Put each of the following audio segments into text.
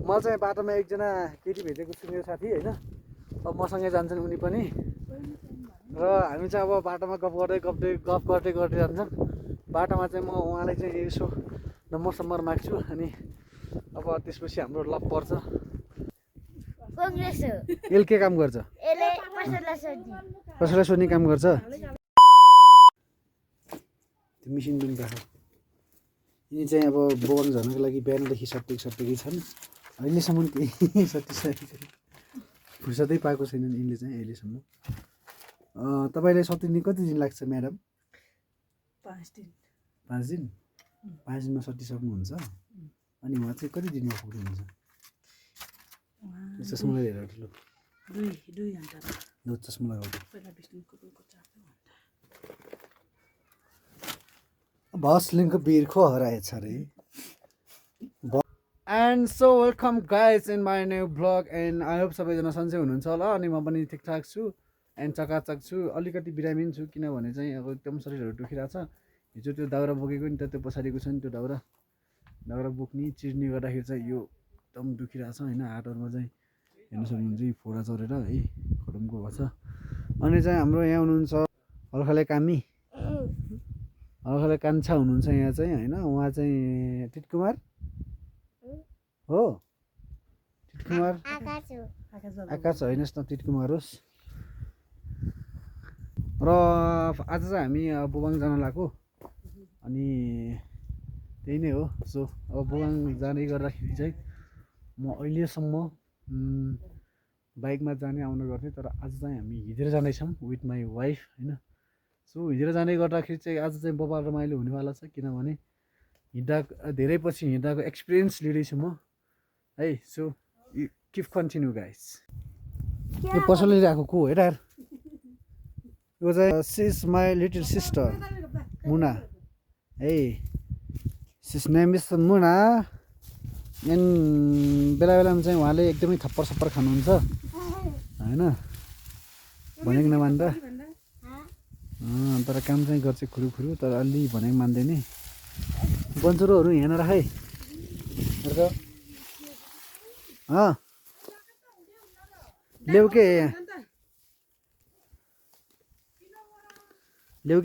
म चाहिँ बाटोमा एकजना केटी भेटेको छु मेरो साथी होइन अब मसँगै जान्छन् उनी पनि र हामी चाहिँ अब बाटोमा गफ गर्दै जान्छौँ बाटोमा चाहिँ म उहाँलाई चाहिँ यसो नम्बर माग्छु अनि अब त्यसपछि हाम्रो लभ पर्छ यसले के काम गर्छ कसैलाई सोध्ने काम गर्छ त्यो मिसिन पनि राख यिनी चाहिँ अब बगान झर्नको लागि बिहानदेखि सट्टेकै छन् अहिलेसम्म केही सटिसकेको छैन फुर्सदै पाएको छैनन् यिनले चाहिँ अहिलेसम्म तपाईँलाई सटिने कति दिन लाग्छ म्याडम 5 दिन 5 दिन 5 दिनमा सटिसक्नुहुन्छ अनि उहाँ चाहिँ कति दिनमा पुग्नुहुन्छ चस्मा लगाएर ठुलो 2 घन्टा ल चस्मा लगाउँदै बस लिङ्क बिर्खो हराएछ रे and so welcome guys in my new blog and I hope सबैजना सन्चै हुनुहुन्छ होला अनि म पनि ठिकठाक छु एन्ड चकाचक छु अलिकति बिरामी छु किनभने चाहिँ अब एकदम शरीरहरू दुखिरहेको छ हिजो त्यो दाउरा बोकेको नि त त्यो पछाडिको छ नि त्यो दाउरा बोक्ने चिर्ने गर्दाखेरि चाहिँ यो एकदम दुखिरहेको छ होइन हातहरूमा चाहिँ हेर्नु सक्नुहुन्छ यो फोडा चढेर है खडमको भएको छ अनि चाहिँ हाम्रो यहाँ हुनुहुन्छ हल्खाले कान्छा हुनुहुन्छ यहाँ चाहिँ होइन उहाँ चाहिँ टिटकुमार हो टिटकुमार आकाश होइनस् न टिटकुमार होस् र आज चाहिँ हामी बोबाङ जान लागेको अनि त्यही नै हो सो अब बोबाङ जाने गर्दाखेरि चाहिँ म अहिलेसम्म बाइकमा जाने आउने गर्थेँ तर आज चाहिँ हामी हिँडेर जाँदैछौँ विथ माई वाइफ होइन सो हिँडेर जाने गर्दाखेरि चाहिँ आज चाहिँ बबाल रमाइलो हुनेवाला छ किनभने धेरै पछि हिँड्दाको एक्सपिरियन्स लिँदैछु म है सो किप कन्टिन्यू गाइस यो पसलले ल्याएको को हेर यो चाहिँ this is my little sister Muna है this name is Muna and Bela बेलामा चाहिँ उहाँले एकदमै थप्पर सप्पर खानुहुन्छ होइन भनेको नमान्दा तर काम चाहिँ गर्छ खुरु तर अलि भनेको मान्दैन बन्चुरोहरू यहाँ नराख है ल्याउ के लु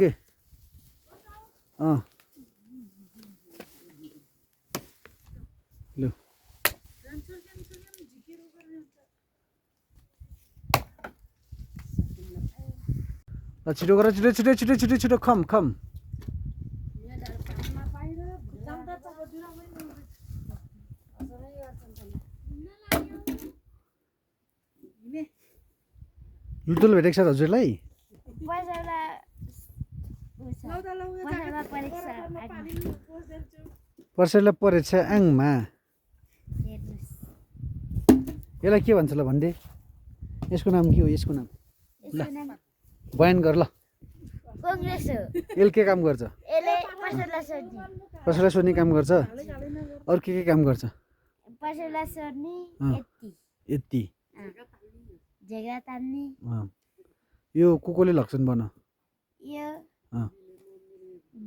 छिटो गर छिटो खम लुटुल भेटेको छ हजुरलाई पर्सेला परेछ आङमा यसलाई के भन्छ ल भन्दे यसको नाम के हो यसको नाम ल बयान गर ल यसले के काम गर्छ कसैलाई सोध्ने काम गर्छ अरू के काम गर्छ यति यो कोले लग्छन् भन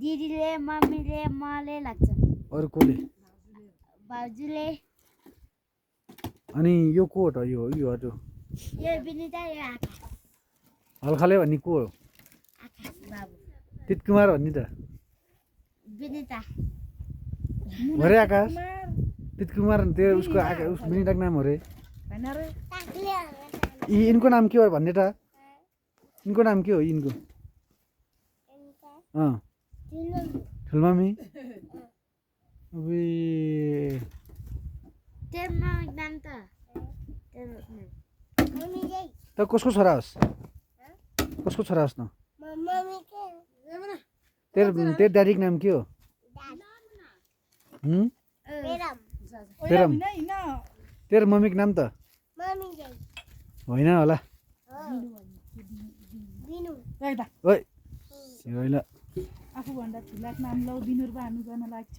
दिदीले मम्मीले मले लाग्छ अरू कोले बाजुले अनि यो को हो त यो बिनिता यो आकाश हल्खाले भन्ने को हो आकाश बाबु टिटकुमार भन्ने त बिनिता अरे आकाश टिटकुमार त्यो उसको बिनिताको नाम हो रे यिनको नाम के हो भन्ने त यिनको नाम के हो यिनको ठुलमामी त कसको छोरा होस् न तेरो ड्याडीको नाम के हो तेरो मम्मीको नाम त होइन होला होइन आफूभन्दा ठुलाको नाम लौ बिनुर भानु गर्न लाग्छ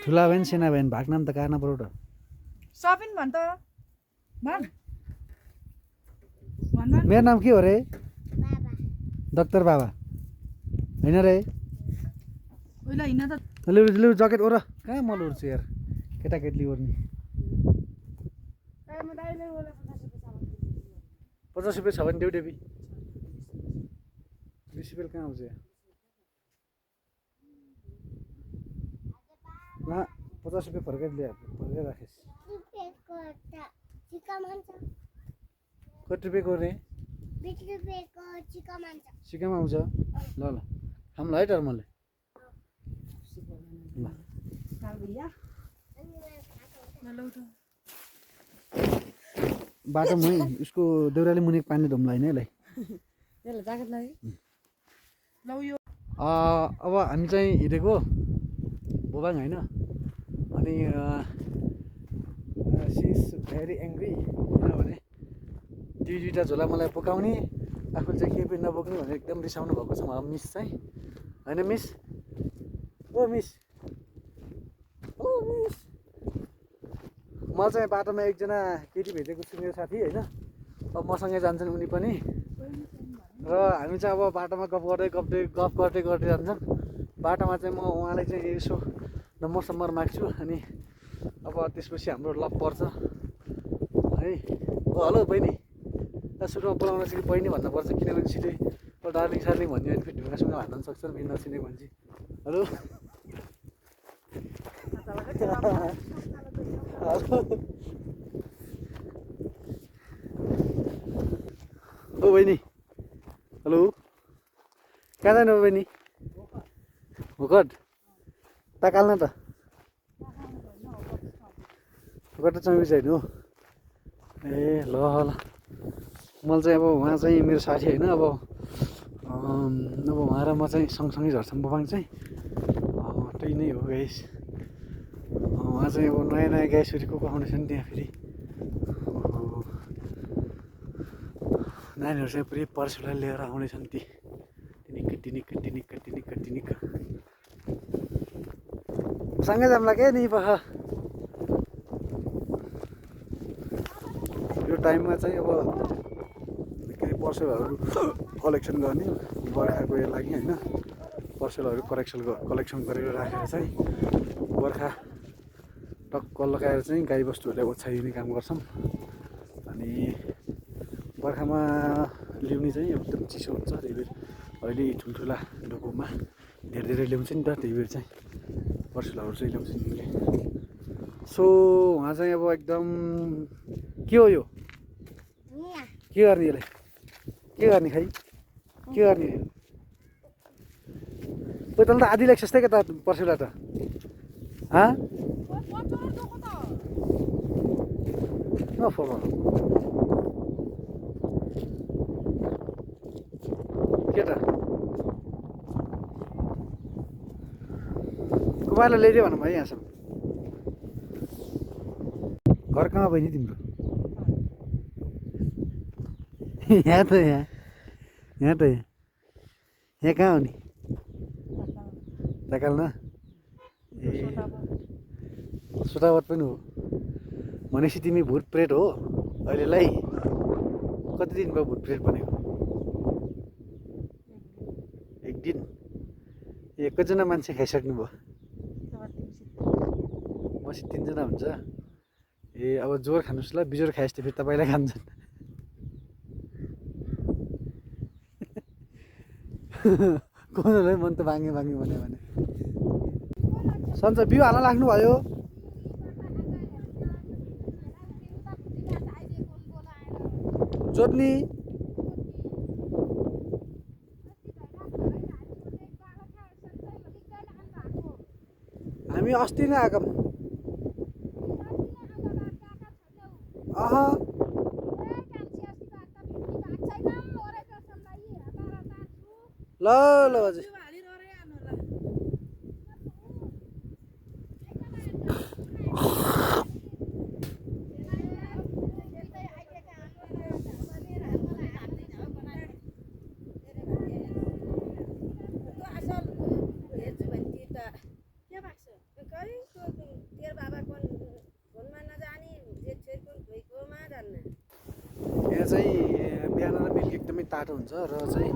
ठुला भएन सेना भएन भाग नाम त काट्न पर्यो त सबिन भन् त मेरो नाम के हो रे डाक्टर बाबा होइन रे ओइला हिँड्न त लु ज्याकेट ओर कहाँ मल उड्छु यार केटाकेटीले ओर्ने 50 रुपियाँ छ भने देऊ डेबी 20 रुपियाँ कहाँ आउँछ यहाँ 50 रुपियाँ फर्केर राखेस् कति रुपियाँको रे 20 रुपियाँको सिकामा आउँछ ल ल खाऊँ ल है टर्मले ल बाटो मै उसको देउराले मुनि पानी धुम्ला होइन यसलाई अब हामी चाहिँ हिँडेको बोबाङ होइन अनि सी इज भेरी एङ्ग्री किनभने दुईवटा झोला मलाई बोकाउने आफूले चाहिँ केही पनि नबोक्ने भनेर एकदम रिसाउनु भएको छ मलाई मिस चाहिँ होइन मिस ओ मिस मलाई चाहिँ बाटोमा एकजना केटी भेटेको छु मेरो साथी होइन अब मसँगै जान्छन् उनी पनि र हामी चाहिँ अब बाटोमा गफ गर्दै जान्छौँ बाटोमा चाहिँ म उहाँलाई चाहिँ यसो नम्बर माग्छु अनि अब त्यसपछि हाम्रो लभ पर्छ है ओ हेलो बहिनी सुरुमा बोलाउन चाहिँ बहिनी भन्नुपर्छ किनभने छिटै डार्लिङ सार्लिङ भन्यो भने फेरि ढुङ्गासँग हान्न सक्छ फेरि नचिनेको मान्छे हेलो ओ बहिनी हेलो कहाँ जानु हो बहिनी भोकट ताकाल्न त भोकट त चौबिस होइन हो ए ल ल मलाई चाहिँ अब उहाँ चाहिँ मेरो साथी होइन अब उहाँ र म चाहिँ सँगसँगै झर्छौँ बोबाङ चाहिँ त्यही नै हो गाइस उहाँ चाहिँ अब नयाँ नयाँ गाइसहरू को आउँदैछ नि त्यहाँ फेरि नानीहरू चाहिँ पुरै पर्सुलाई लिएर आउँदैछन् टिनिक सँगै जाम्ला क्या नि पख यो टाइममा चाहिँ अब केही पर्सलहरू कलेक्सन गर्ने बर्खाको यो लागि होइन पर्सलहरू कलेक्सन गरेर राखेर चाहिँ बर्खा टक्क लगाएर चाहिँ गाईबस्तुहरूलाई ओछ्याइदिने काम गर्छौँ अनि बर्खामा ल्याउने चाहिँ एकदम चिसो हुन्छ त्यही भएर अहिले ठुल्ठुला डोकोमा धेरै ल्याउँछ नि त त्यही भएर चाहिँ पर्सलहरू चाहिँ ल्याउँछ नि सो उहाँ चाहिँ अब एकदम के हो यो के गर्ने यसलाई के गर्ने खै के गर्ने तल त आधी लाग्छ जस्तै के त पर्सुला त नफल के त कुमारलाई ल्याइदियो भनौँ है यहाँसम्म घर कहाँ बहिनी तिम्रो यहाँ त यहाँ कहाँ हो नि ताकाल्न ए सोटावत पनि हो भनेपछि तिमी भूत प्रेत हो अहिलेलाई कति दिन भयो भूत प्रेत भनेको एक दिन ए कतिजना मान्छे खाइसक्नु भयो मसी 3 जना हुन्छ ए अब जोर खानुहोस् ल बिजोर खाएपछि त फेरि तपाईँलाई खान्छन् कोनलाई मन त भाङ्गे भन्यो भने सन्च बिउ हाल्न लाग्नु भयो जोत्नी हामी अस्ति नै आएको ल ल बाजे यहाँ चाहिँ बिहान र बेलुकी एकदमै तातो हुन्छ र चाहिँ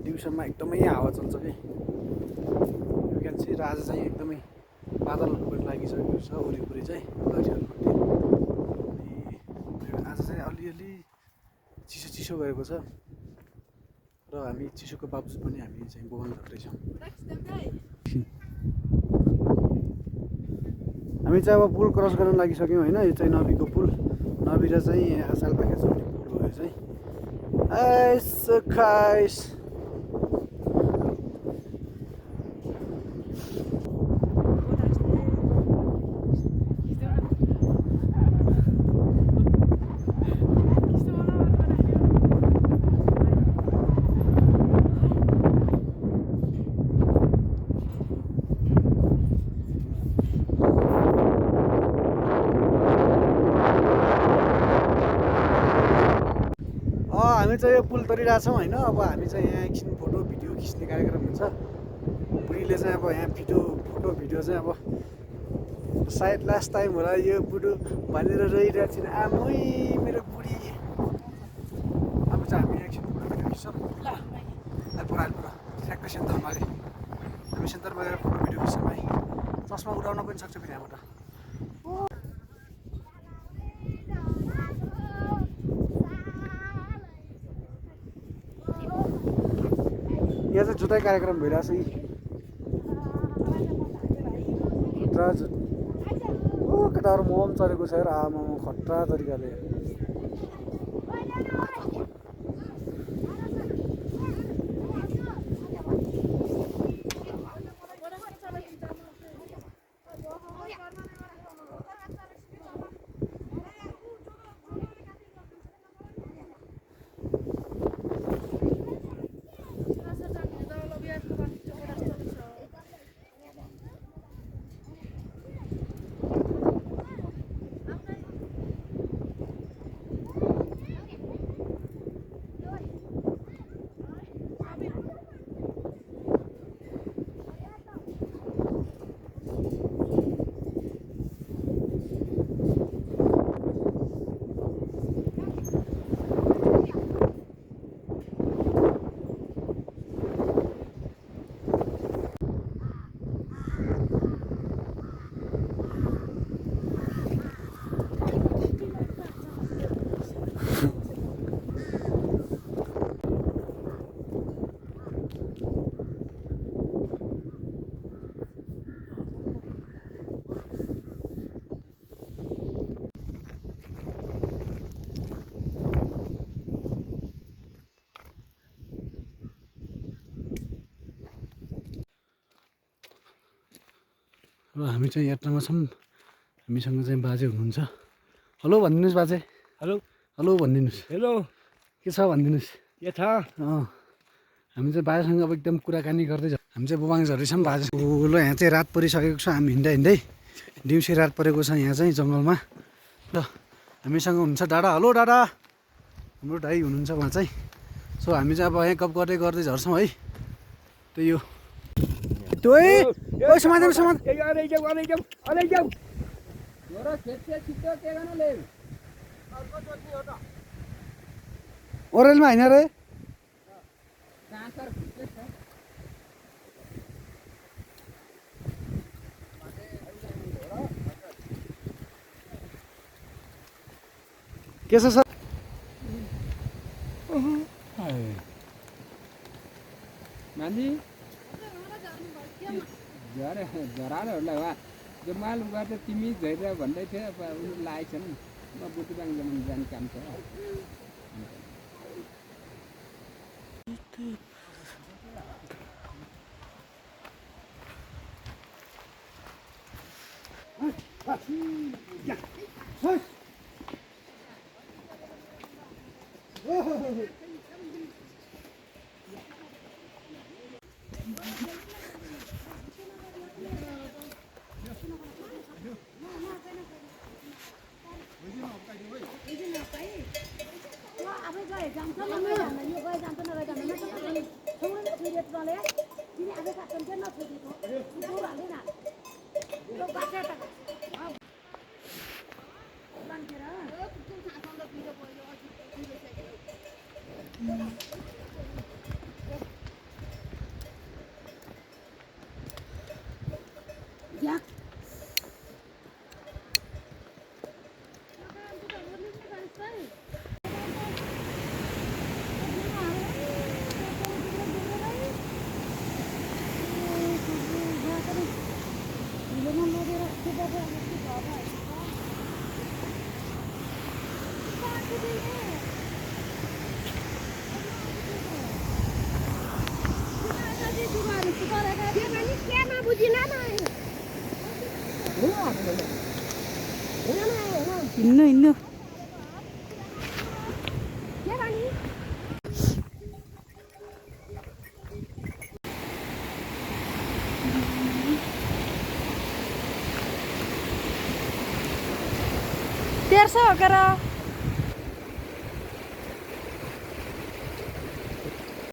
दिउँसोमा एकदमै हावा चल्छ कि यु क्यान सी र आज चाहिँ एकदमै बादल पनि लागिसकेको छ वरिपरि चाहिँ गाडीहरूपट्टि। अनि आज चाहिँ अलिअलि चिसो चिसो गरेको छ र हामी चिसोको बावजुद पनि हामी चाहिँ बगान झर्दैछौँ। हामी चाहिँ अब पुल क्रस गर्न लागिसक्यौँ होइन। यो चाहिँ नबीको पुल, नबी र चाहिँ यहाँ सालपाखे जोड्ने पुल हो यो चाहिँ। खाइस हामी चाहिँ यो पुल तरिरहेछौँ होइन। अब हामी चाहिँ यहाँ एकछिन फोटो भिडियो खिच्ने कार्यक्रम हुन्छ। बुढीले चाहिँ अब यहाँ फोटो भिडियो चाहिँ अब सायद लास्ट टाइम होला यो बुढो भनेर रहिरहेको छिन्। आमै मेरो बुढी। अब चाहिँ हामी एकछिन फोटो भिडियो खिच्छौँ। पुरा ठ्याक्क सेन्टरमा अरे हामी सेन्टरमा गएर फोटो भिडियो खिच्छौँ है। चस्मा उडाउन पनि सक्छ फेरि यहाँबाट। यहाँ चाहिँ जुताइ कार्यक्रम भइरहेछ यी केटाहरू मोम चलेको छ र आमामा खट्रा तरिकाले। र हामी चाहिँ यात्रामा छौँ। हामीसँग चाहिँ बाजे हुनुहुन्छ। हेलो भनिदिनुहोस् बाजे। हेलो हेलो भनिदिनुहोस्। हेलो के छ भनिदिनुहोस्। के छ? हामी चाहिँ बाजेसँग अब एकदम कुराकानी गर्दै छौँ। हामी चाहिँ बोबाङ झर्दैछौँ बाजे। ल यहाँ चाहिँ रात परिसकेको छ। हामी हिँड्दै हिँड्दै दिउँसै रात परेको छ यहाँ चाहिँ जङ्गलमा। ल हामीसँग हुनुहुन्छ डाडा। हेलो डाडा। हाम्रो दाइ हुनुहुन्छ उहाँ चाहिँ। सो हामी चाहिँ अब यहाँ गफ गर्दै गर्दै झर्छौँ है। त्यही हो। त्यो ओरेलमा होइन रे। के छ सर? मान्छे झराहरूलाई वा जो माल गर्दा तिमी झैर भन्दै थियो अब उनीहरू लागेको छन्। म बुटुबाङ जमाउनु जाने काम छ। हिँड्नु हिँड्नु तेर्छ हो के र